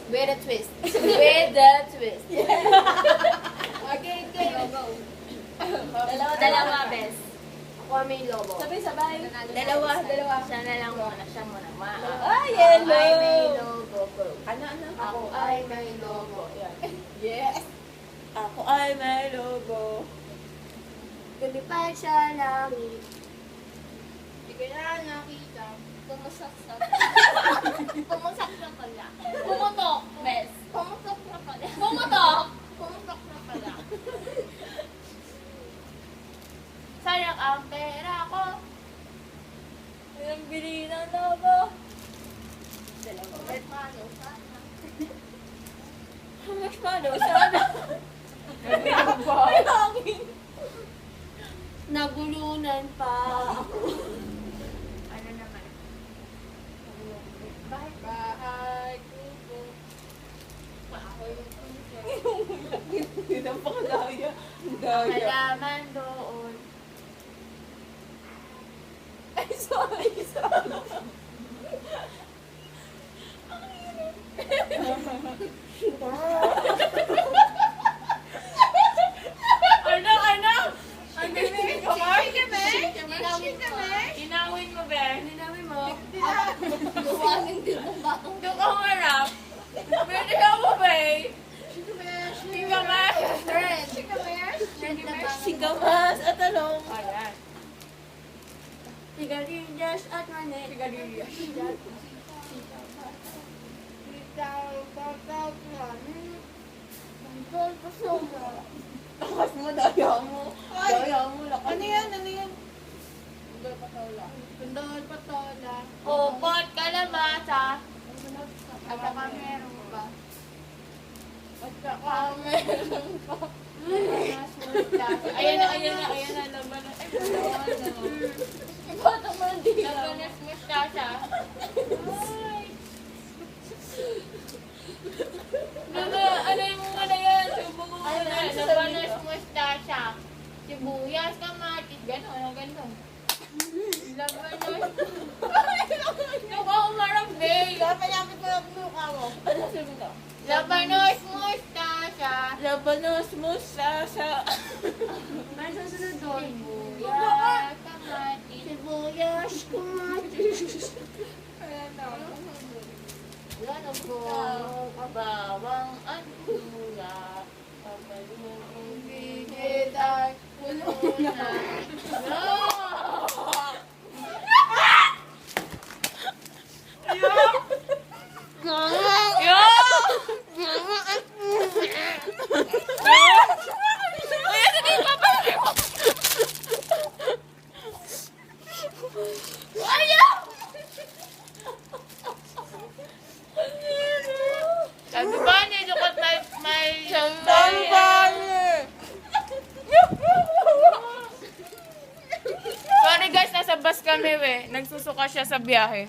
With a twist. With a twist. Okay, go. Dalawa, bes. Ako may lobo. Sabay. Dalawa. Siya na lang muna. Siya muna. Ay, Ako yellow. ay may logo. Go. Ano? Ako ay may lobo. Yan. Yes. Ako ay may logo. Lumipad sa langit. Hindi ko na nakita. Pumusaksak. Pumusak na pala. Pumutok, bes. Pumutok na pala. Pumutok. Pumutok na pala. Sayang ang pera ko. Walang bili ng logo. Dalawa. Paano? Mas malo, sana. Ay, hangin. Nagulunan pa. Ano naman? Bahay kuko. Bahay Hindi na pa kadaya. Daya. Halaman doon. Ay, sorry. Ano? Ang galing ko, Mark. Inawin mo, Ben. Ninawin mo. Luwanin din ang batong. Doon ka humarap. Pwede ka mo, Ben. Sigamas. Red. Red. Sigamas at talong. Ayan. Sigarilyas at mani. Sigarilyas. Lakas mo, daya mo. Daya mo, lakas. Ano yan? Pundol patola. Upot, kalamasa. At saka meron ba? At saka meron pa. Ayan na, laban na. Ay, Bata man din. labanas mustasa. Ano yung mga na yan? Subo ko Ano na. na? Labanas mustasa. Sibuyas, kamatis, gano'n. Labanas. Nuka umarap, babe. Kapayapit mo lang mukha mo. Ano sabi ko? Labanos mustasa. Labanos mustasa. May susunod doon. Sibuyas, kamatis. Sibuyas, kumatis. Lalo po, kabawang at lula. Pagbalong ang bigit at puno na. Sabi ba niya, lukot may Sabi ba Sorry guys, nasa bus kami we. Nagsusuka siya sa biyahe.